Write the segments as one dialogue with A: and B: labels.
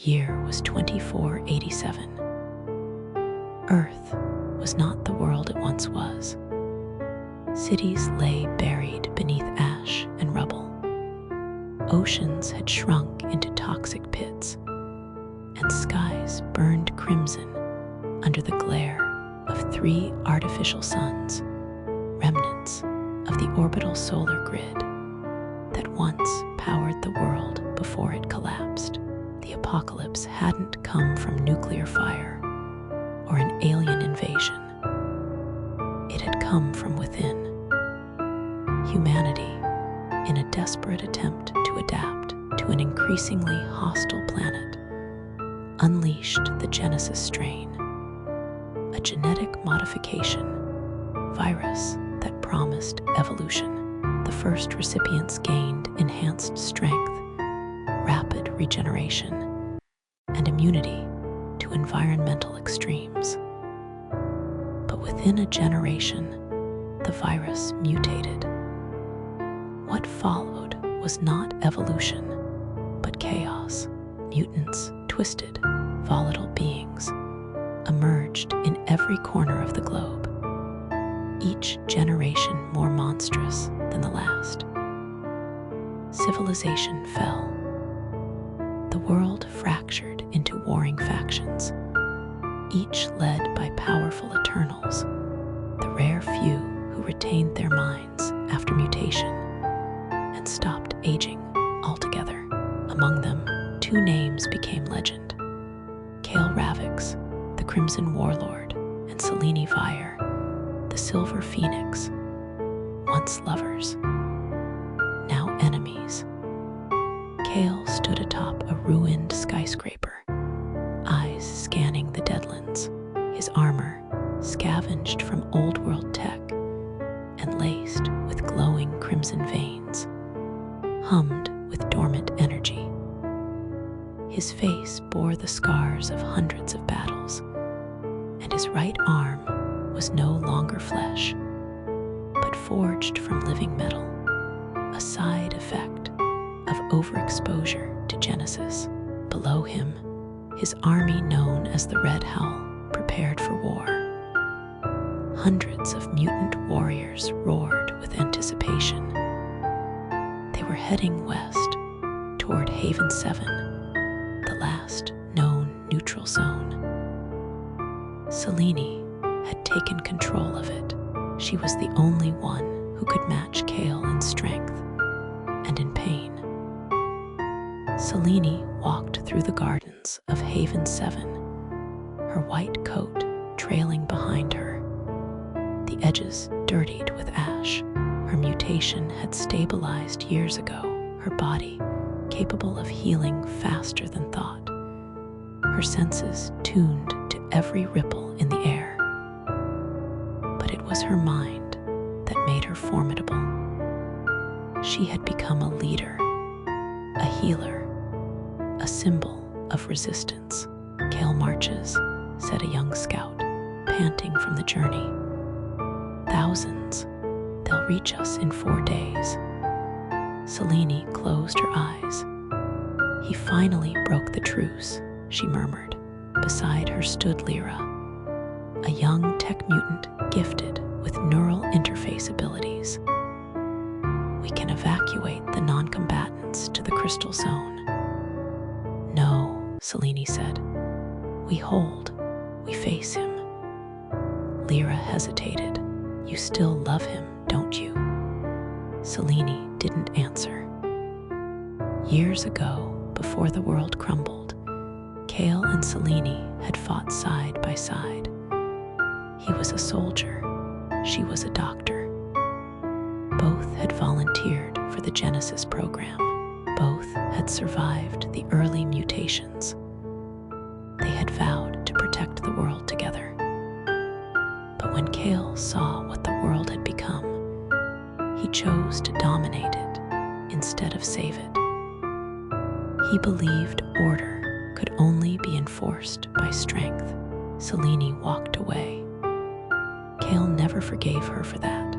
A: year was 2487. Earth was not the world it once was. Cities lay buried beneath ash and rubble. Oceans had shrunk into toxic pits, and skies burned crimson under the glare of 3 artificial suns, remnants of the orbital solar grid that once powered the world before it collapsed. The apocalypse hadn't come from nuclear fire or an alien invasion. It had come from within. Humanity, in a desperate attempt to adapt to an increasingly hostile planet, unleashed the Genesis strain, a genetic modification virus that promised evolution. The first recipients gained enhanced strength, rapid regeneration, and immunity to environmental extremes. But within a generation, the virus mutated. What followed was not evolution, but chaos. Mutants, twisted, volatile beings, emerged in every corner of the globe, each generation more monstrous than the last. Civilization fell. The world fractured into warring factions, each led by powerful Eternals, the rare few who retained their minds after mutation and stopped aging altogether. Among them, 2 names became legend: Kale Ravix, the Crimson Warlord, and Selene Vire, the Silver Phoenix, once lovers, now enemies. Kale stood atop a ruined skyscraper, eyes scanning the deadlands, his armor scavenged from old-world tech and laced with glowing crimson veins, hummed with dormant energy. His face bore the scars of hundreds of battles, and his right arm was no longer flesh, but forged from living metal, a side effect of overexposure to Genesis. Below him, his army known as the Red Howl prepared for war. Hundreds of mutant warriors roared with anticipation. They were heading west toward Haven 7, the last known neutral zone. Selene had taken control of it. She was the only one who could match Kale in strength and in pain. Selene walked through the gardens of Haven 7, her white coat trailing behind her, the edges dirtied with ash. Her mutation had stabilized years ago, her body capable of healing faster than thought, her senses tuned to every ripple in the air. But it was her mind that made her formidable. She had become a leader, a healer, a symbol of resistance. Kale marches, said a young scout, panting from the journey. Thousands. They'll reach us in 4 days. Selene closed her eyes. He finally broke the truce, she murmured. Beside her stood Lyra, a young tech mutant gifted with neural interface abilities. We can evacuate the non-combatants to the Crystal Zone. No, Selene said. We hold. We face him. Lyra hesitated. You still love him, don't you? Selene didn't answer. Years ago, before the world crumbled, Kale and Selene had fought side by side. He was a soldier. She was a doctor. Both had volunteered for the Genesis program. Both had survived the early mutations. They had vowed to protect the world together. But when Kale saw what the world had become, he chose to dominate it instead of save it. He believed order could only be enforced by strength. Selene walked away. Kale never forgave her for that.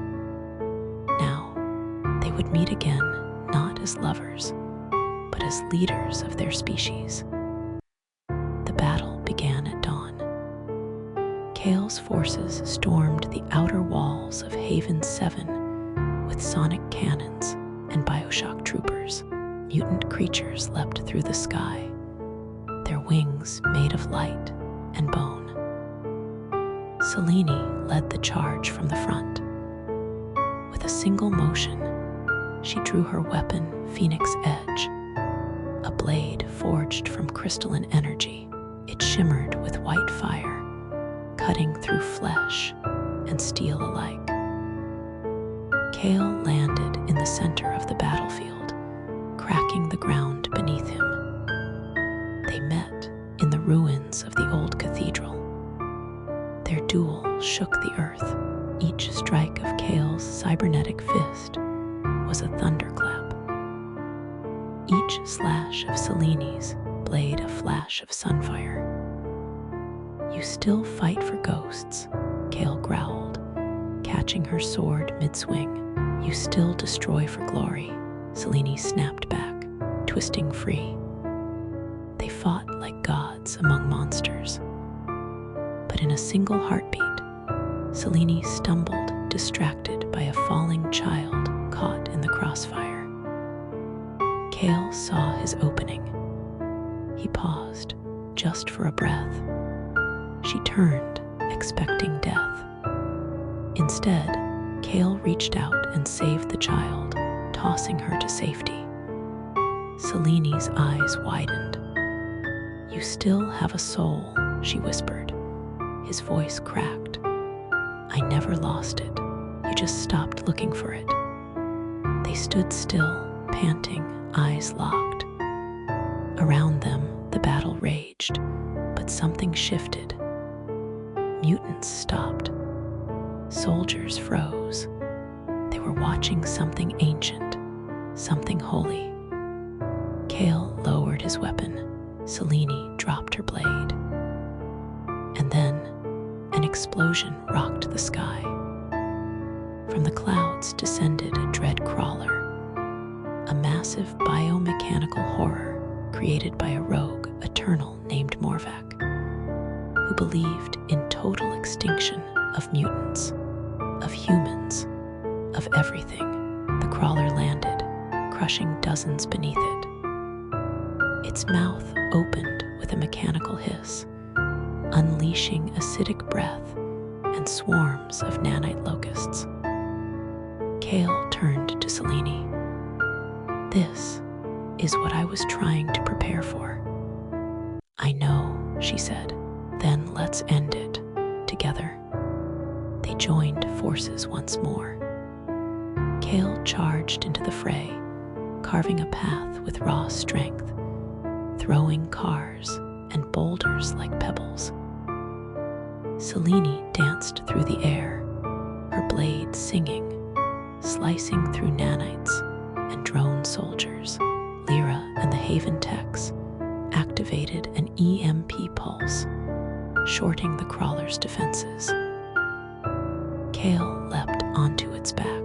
A: Now, they would meet again, not as lovers, but as leaders of their species. Kale's forces stormed the outer walls of Haven 7 with sonic cannons and Bioshock troopers. Mutant creatures leapt through the sky, their wings made of light and bone. Selene led the charge from the front. With a single motion, she drew her weapon, Phoenix Edge, a blade forged from crystalline energy. It shimmered with white fire, cutting through flesh and steel alike. Kale landed in the center of the battlefield, cracking the ground beneath him. They met in the ruins of the old cathedral. Their duel shook the earth. Each strike of Kale's cybernetic fist was a thunderclap. Each slash of Selene's blade a flash of sunfire. "You still fight for ghosts," Kale growled, catching her sword mid-swing. "You still destroy for glory," Selene snapped back, twisting free. They fought like gods among monsters. But in a single heartbeat, Selene stumbled, distracted by a falling child caught in the crossfire. Kale saw his opening. He paused, just for a breath. She turned, expecting death. Instead, Kale reached out and saved the child, tossing her to safety. Selene's eyes widened. "You still have a soul," she whispered. His voice cracked. "I never lost it. You just stopped looking for it." They stood still, panting, eyes locked. Around them, the battle raged, but something shifted. Mutants stopped. Soldiers froze. They were watching something ancient, something holy. Kale lowered his weapon. Selene dropped her blade. And then, an explosion rocked the sky. From the clouds descended a dread crawler, a massive biomechanical horror created by a rogue Eternal named Morvac, who believed in total extinction of mutants, of humans, of everything. The crawler landed, crushing dozens beneath it. Its mouth opened with a mechanical hiss, unleashing acidic breath and swarms of nanite locusts. Kale turned to Selene. "This is what I was trying to prepare for." "I know," she said. "Then let's end it together." They joined forces once more. Kale charged into the fray, carving a path with raw strength, throwing cars and boulders like pebbles. Selene danced through the air, her blade singing, slicing through nanites and drone soldiers. Lyra and the Haven techs activated an EMP pulse, shorting the crawler's defenses. Kale leapt onto its back,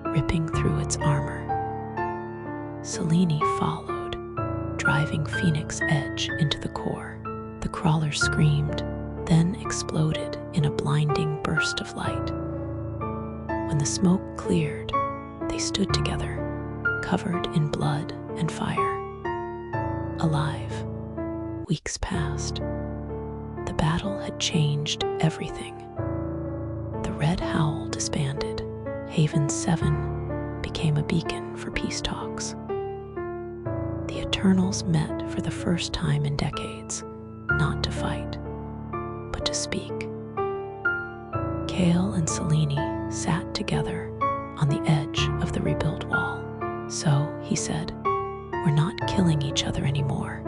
A: ripping through its armor. Selene followed, driving Phoenix Edge into the core. The crawler screamed, then exploded in a blinding burst of light. When the smoke cleared, they stood together, covered in blood and fire. Alive. Weeks passed. The battle had changed everything. The Red Howl disbanded. Haven 7 became a beacon for peace talks. The Eternals met for the first time in decades, not to fight, but to speak. Kale and Selene sat together on the edge of the rebuilt wall. "So," he said, "we're not killing each other anymore."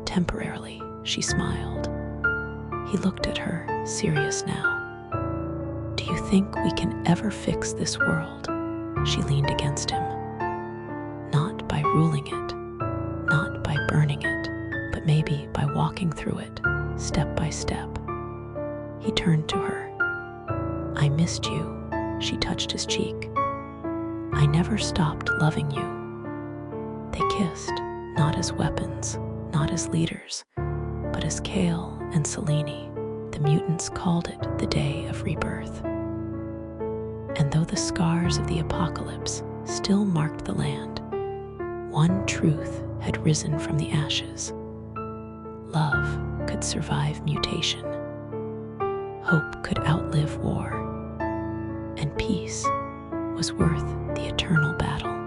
A: Temporarily, she smiled. He looked at her, serious now. "Do you think we can ever fix this world?" She leaned against him. "Not by ruling it, not by burning it, but maybe by walking through it, step by step." He turned to her. "I missed you." She touched his cheek. "I never stopped loving you." They kissed, not as weapons, not as leaders, but as Kale and Selene. The mutants called it the Day of Rebirth. And though the scars of the apocalypse still marked the land, one truth had risen from the ashes. Love could survive mutation. Hope could outlive war. And peace was worth the eternal battle.